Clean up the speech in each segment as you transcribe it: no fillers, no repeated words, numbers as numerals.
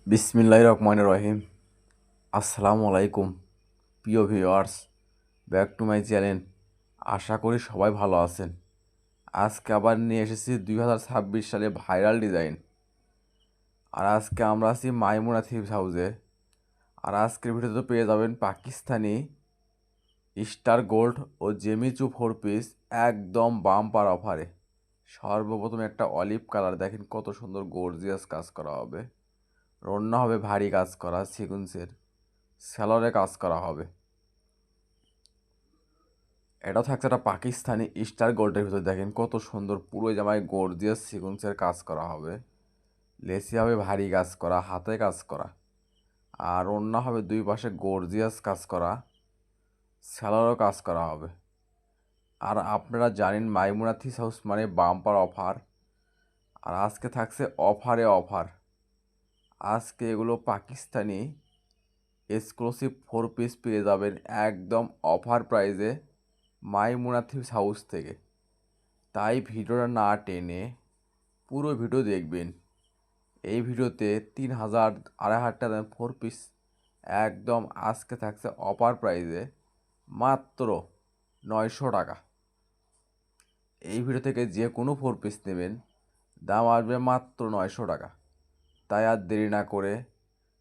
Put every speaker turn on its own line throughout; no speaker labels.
বিসমিল্লাহির রহমানির রহিম। আসসালামু আলাইকুম প্রিয় viewers, back to my channel. আশা করি সবাই ভালো আছেন। আজকে আবার নিয়ে এসেছি 2026 সালে ভাইরাল ডিজাইন। আর আজকে আমরা আছি মাইমুনা থিপস হাউসে। আর আজকের ভিডিওতে পেয়ে যাবেন পাকিস্তানি স্টার গোল্ড ও জেমিচু 4 পিস একদম বাম্পার অফারে। সর্বপ্রথম একটা অলিভ কালার, দেখেন কত সুন্দর গর্জিয়াস কাজ করা হবে। রন্না হবে ভারী কাজ করা সিকুন্সের, স্যালোরে কাজ করা হবে। এটাও থাকছে একটা পাকিস্তানি স্টার গোল্ডের ভিতরে, দেখেন কত সুন্দর পুরো জামায় গর্জিয়াস সিকুন্সের কাজ করা হবে। লেসি হবে ভারী কাজ করা, হাতে কাজ করা, আর ওড়না হবে দুই পাশে গর্জিয়াস কাজ করা, স্যালোরও কাজ করা হবে। আর আপনারা জানেন মাইমুনা থিস হাউস মানে বাম্পার অফার। আর আজকে থাকছে অফারে অফার। আজকে এগুলো পাকিস্তানি এক্সক্লুসিভ 4 পিস পেয়ে যাবেন একদম অফার প্রাইজে মাইমুনা থিস হাউস থেকে। তাই ভিডিওটা না টেনে পুরো ভিডিও দেখবেন। এই ভিডিওতে 3,000 2,500 টাকা 4 পিস একদম আজকে থাকছে অফার প্রাইজে মাত্র 900 টাকা। এই ভিডিও থেকে যে কোনো 4 পিস নেবেন দাম আসবে মাত্র 900 টাকা। তাই আর দেরি না করে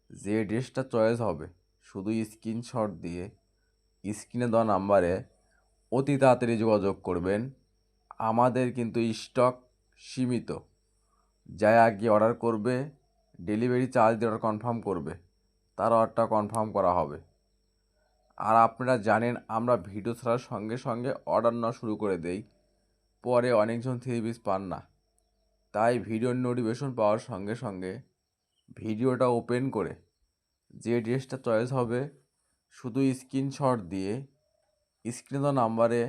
যে ড্রেসটা চয়েস হবে শুধু স্ক্রিনশট দিয়ে স্ক্রিনে দেওয়া নাম্বারে অতি তাড়াতাড়ি যোগাযোগ করবেন। আমাদের কিন্তু স্টক সীমিত। যাই আগে অর্ডার করবে, ডেলিভারি চার্জ দিয়ে অর্ডার কনফার্ম করবে, তার অর্ডারটা কনফার্ম করা হবে। আর আপনারা জানেন আমরা ভিডিও ছাড়ার সঙ্গে সঙ্গে অর্ডার নেওয়া শুরু করে দেই, পরে অনেকজন 3 পিস পান না। তাই ভিডিওর নোটিফিকেশন পাওয়ার সঙ্গে সঙ্গে ভিডিওটা ওপেন করে যে ড্রেসটা চয়েস হবে শুধু স্ক্রিনশট দিয়ে স্ক্রিনে দেওয়া নাম্বারে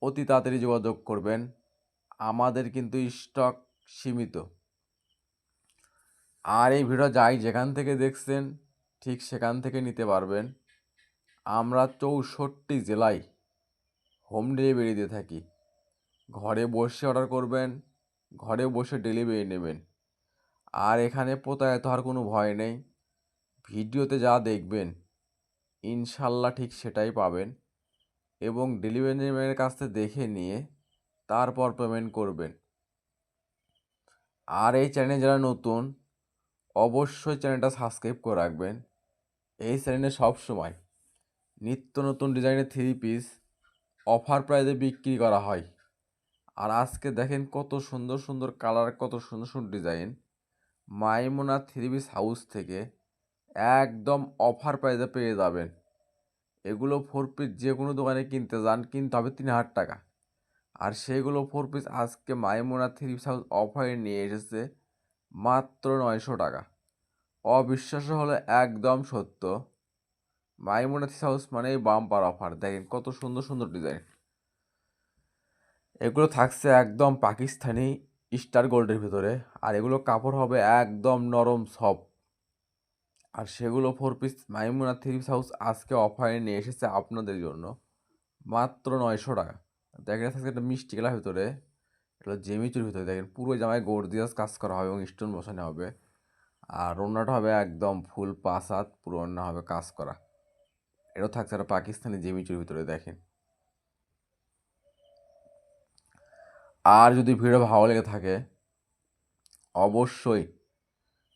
অতি তাড়াতাড়ি যোগাযোগ করবেন। আমাদের কিন্তু স্টক সীমিত। আর এই ভিডিও যাই যেখান থেকে দেখছেন ঠিক সেখান থেকে নিতে পারবেন। আমরা 64 জেলায় হোম ডেলিভারি দিয়ে থাকি। ঘরে বসে অর্ডার করবেন, ঘরে বসে ডেলিভারি নেবেন। আর এখানে প্রতারিত হওয়ার কোনো ভয় নেই। ভিডিওতে যা দেখবেন ইনশাল্লাহ ঠিক সেটাই পাবেন, এবং ডেলিভারি ম্যানের কাছ থেকে দেখে নিয়ে তারপর পেমেন্ট করবেন। আর এই চ্যানেলে যারা নতুন অবশ্যই চ্যানেলটা সাবস্ক্রাইব করে রাখবেন। এই চ্যানেলে সবসময় নিত্য নতুন ডিজাইনের 3 পিস অফার প্রাইসে বিক্রি করা হয়। আর আজকে দেখেন কত সুন্দর সুন্দর কালার, কত সুন্দর সুন্দর ডিজাইন মাইমুনা 3 পিস হাউস থেকে একদম অফার প্রাইসে পেয়ে যাবেন। এগুলো 4 পিস যে কোনো দোকানে কিনতে যান কিনতে হবে 3,000 টাকা। আর সেগুলো 4 পিস আজকে মাইমুনা 3 পিস হাউস অফারে নিয়ে এসেছে মাত্র 900 টাকা। অবিশ্বাস্য হলে একদম সত্য। মাইমুনা 3 পিস হাউস মানেই বাম্পার অফার। দেখেন কত সুন্দর সুন্দর ডিজাইন। এগুলো থাকছে একদম পাকিস্তানি স্টার গোল্ডের ভিতরে। আর এগুলো কাপড় হবে একদম নরম সফট। আর সেগুলো 4 পিস মাইমুনা 3 পিস হাউস আজকে অফারে নিয়ে এসেছে আপনাদের জন্য মাত্র 900 টাকা। দেখেন থাকছে একটা মিষ্টি কালার ভিতরে, এটা জেমিচুর ভিতরে। দেখেন পুরো জামায় গর্জিয়াস কাজ করা হবে এবং স্টোন বসানো হবে। আর ওড়নাটা হবে একদম ফুল 5 হাত, পুরো ওড়না হবে কাজ করা। এটাও থাকছে একটা পাকিস্তানি জেমিচুর ভিতরে দেখেন। আর যদি ভিডিও ভালো লেগে থাকে অবশ্যই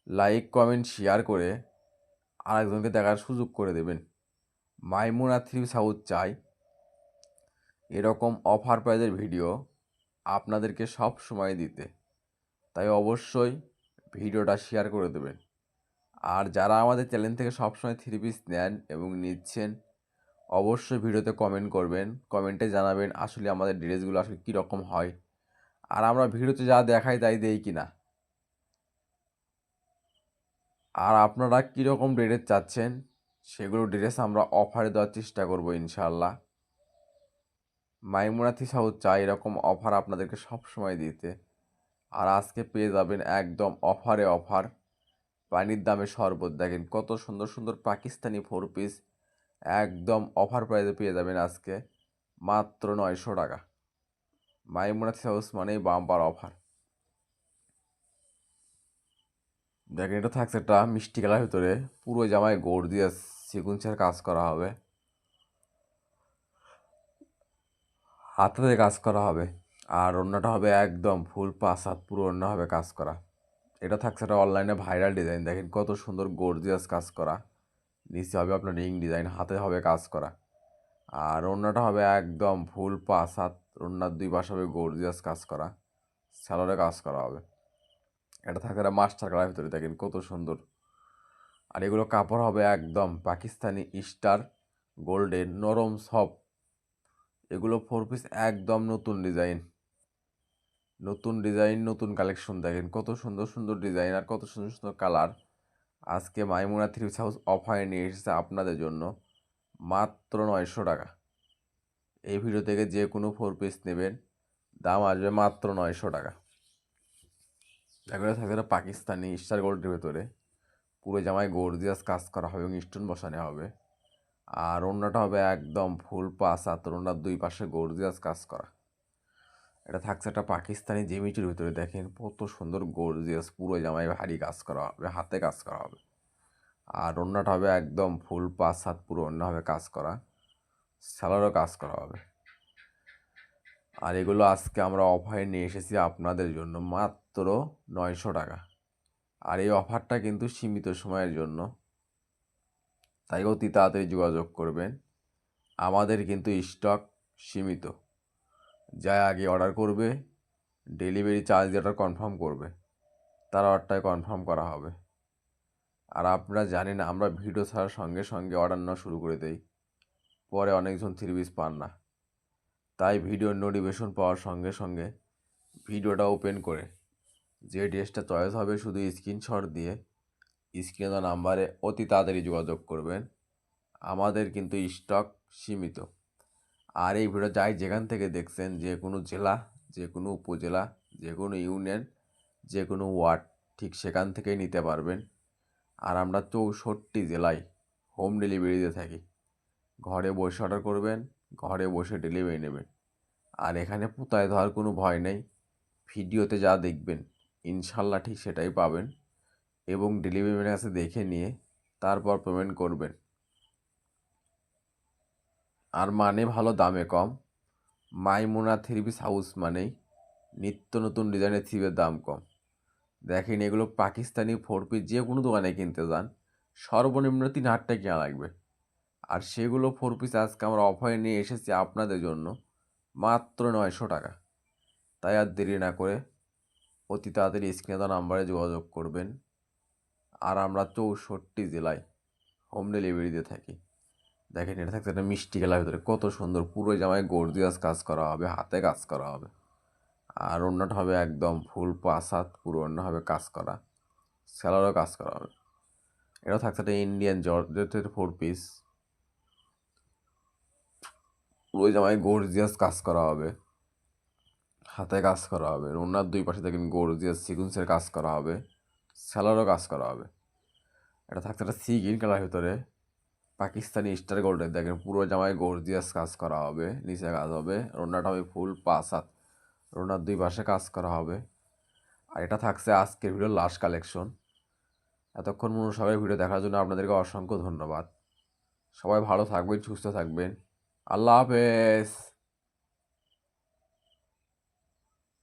লাইক কমেন্ট শেয়ার করে আরেকজনকে দেখার সুযোগ করে দেবেন। মাইমুনা 3 পিস হাউস চাই এরকম অফার প্রাইজের ভিডিও আপনাদেরকে সব সময় দিতে। তাই অবশ্যই ভিডিওটা শেয়ার করে দেবেন। আর যারা আমাদের চ্যানেল থেকে সবসময় 3 পিস নেন এবং নিচ্ছেন অবশ্যই ভিডিওতে কমেন্ট করবেন। কমেন্টে জানাবেন আসলে আমাদের ড্রেসগুলো আসলে কীরকম হয়, আর আমরা ভিডিওতে যা দেখাই তাই দেই কি না, আর আপনারা কীরকম ড্রেস চাচ্ছেন সেগুলো ড্রেস আমরা অফারে দেওয়ার চেষ্টা করব ইনশাল্লাহ। মাইমুনা থিস হাউস চাই এরকম অফার আপনাদেরকে সব সময় দিতে। আর আজকে পেয়ে যাবেন একদম অফারে অফার। পানির দামে শরবত। দেখেন কত সুন্দর সুন্দর পাকিস্তানি 4 পিস একদম অফার প্রাইসে পেয়ে যাবেন আজকে মাত্র 900 টাকা। মাইমুনা থিস হাউস মানেই বাম্পার অফার। দেখেন এটা থাকছে একটা মিষ্টি কালার ভিতরে, পুরো জামায় গর্জিয়াস সিকুয়েন্সের কাজ করা হবে, হাতে কাজ করা হবে। আর ওড়নাটা হবে একদম ফুল পাঁচ হাত, পুরো ওড়না হবে কাজ করা। এটা থাকছে একটা অনলাইনে ভাইরাল ডিজাইন, দেখেন কত সুন্দর গর্জিয়াস কাজ করা। নিচে হবে আপনার রিং ডিজাইন, হাতে হবে কাজ করা। আর ওড়নাটা হবে একদম ফুল পাঁচ হাত, ওড়নার দুই পাশে হবে গর্জিয়াস কাজ করা, স্যালোরে কাজ করা হবে। এটা থাকে একটা মাস্টার কালার ভিতরে, দেখেন কত সুন্দর। আর এগুলো কাপড় হবে একদম পাকিস্তানি স্টার গোল্ডেন, নরম সফট। এগুলো ফোর পিস একদম নতুন ডিজাইন, নতুন ডিজাইন, নতুন কালেকশন। দেখেন কত সুন্দর সুন্দর ডিজাইন আর কত সুন্দর সুন্দর কালার। আজকে মাইমুনা থ্রি পিস হাউস অফারে নিয়ে এসেছে আপনাদের জন্য মাত্র 900 টাকা। এই ভিডিও থেকে যে কোনো ফোর পিস নেবেন, দাম আসবে মাত্র 900 টাকা। এগুলো থাকবে পাকিস্তানি স্টার গোল্ডের ভেতরে, পুরো জামায় গর্জিয়াস কাজ করা হবে এবং স্টোন বসানো হবে। আর ওড়নাটা হবে একদম ফুল পাঁচ হাত, ওড়নার দুই পাশে গর্জিয়াস কাজ করা। এটা থাকছে একটা পাকিস্তানি জেমিটির ভিতরে, দেখেন কত সুন্দর গর্জিয়াস, পুরো জামায় ভারী কাজ করা হবে, হাতে কাজ করা হবে। আর ওড়নাটা হবে একদম ফুল পাঁচ হাত, পুরো ওড়না হবে কাজ করা, সালোয়ারও কাজ করা হবে। আর এগুলো আজকে আমরা অফারে নিয়ে এসেছি আপনাদের জন্য মাত্র 900 টাকা। আর এই অফারটা কিন্তু সীমিত সময়ের জন্য, তাই অতি তাড়াতাড়ি যোগাযোগ করবেন। আমাদের কিন্তু স্টক সীমিত, যা আগে অর্ডার করবে, ডেলিভারি চার্জ যেটা কনফার্ম করবে, তার অর্ডারটাই কনফার্ম করা হবে। আর আপনারা জানেন আমরা ভিডিও ছাড়ার সঙ্গে সঙ্গে অর্ডার নেওয়া শুরু করে দেই, পরে অনেকজন থ্রি পিস পান না। তাই ভিডিওর নোটিফিকেশন পাওয়ার সঙ্গে সঙ্গে ভিডিওটা ওপেন করে যে ড্রেসটা চয়েস হবে শুধু স্ক্রিনশট দিয়ে স্ক্রিনে দেওয়া নাম্বারে অতি তাড়াতাড়ি যোগাযোগ করবেন। আমাদের কিন্তু স্টক সীমিত। আর এই ভিডিও যাই যেখান থেকে দেখছেন, যে কোনো জেলা, যে কোনো উপজেলা, যে কোনো ইউনিয়ন, যে কোনো ওয়ার্ড, ঠিক সেখান থেকেই নিতে পারবেন। আর আমরা 64 জেলায় হোম ডেলিভারি দিয়ে থাকি। ঘরে বসে অর্ডার করবেন, ঘরে বসে ডেলিভারি নেবেন। আর এখানে পুতায় দেওয়ার কোনো ভয় নেই, ভিডিওতে যা দেখবেন ইনশাল্লাহ ঠিক সেটাই পাবেন। এবং ডেলিভারি ম্যানের কাছে দেখে নিয়ে তারপর পেমেন্ট করবেন। আর মানে ভালো, দামে কম। মাইমুনা থ্রি পিস হাউস মানেই নিত্য নতুন ডিজাইনের থ্রি পিসের দাম কম। দেখেন এগুলো পাকিস্তানি ফোর পিস যে কোনো দোকানে কিনতে যান সর্বনিম্ন 3,000 টাকা কেনা লাগবে। আর সেগুলো ফোর পিস আজকে আমরা অফারে নিয়ে এসেছি আপনাদের জন্য মাত্র 900 টাকা। তাই আর দেরি না করে অতি তাড়াতাড়ি স্ক্রিনে দেওয়া নাম্বারে যোগাযোগ করবেন। আর আমরা 64 জেলায় হোম ডেলিভারি দিয়ে থাকি। দেখেন এটা থাকছে একটা মিষ্টি কালার ভিতরে, কত সুন্দর, পুরো জামায় গর্জিয়াস কাজ করা হবে, হাতে কাজ করা হবে। আর ওড়নাটা হবে একদম ফুল পাঁচ হাত, পুরো ওড়না হবে কাজ করা, স্যালোয়ারও কাজ করা হবে। এটা থাকছে একটা ইন্ডিয়ান জর্জেটের ফোর পিস, পুরো জামায় গর্জিয়াস কাজ করা হবে, হাতে কাজ করা হবে। ওড়নার দুই পাশে দেখেন গর্জিয়াস সিকুয়েন্সের কাজ করা হবে, স্যালোয়ারও কাজ করা হবে। এটা থাকছে একটা সি গ্রিন কালার ভিতরে, পাকিস্তানি স্টার গোল্ডের, দেখেন পুরো জামায় গর্জিয়াস কাজ করা হবে, নিচে কাজ হবে। ওড়নাটা হবে ফুল পাঁচ হাত, ওড়নার দুই পাশে কাজ করা হবে। আর এটা থাকছে আজকের ভিডিওর লাস্ট কালেকশন। এতক্ষণ মনোসাগরের ভিডিও দেখার জন্য আপনাদেরকে অসংখ্য ধন্যবাদ। সবাই ভালো থাকবেন, সুস্থ থাকবেন। আল্লাহ হাফেজ।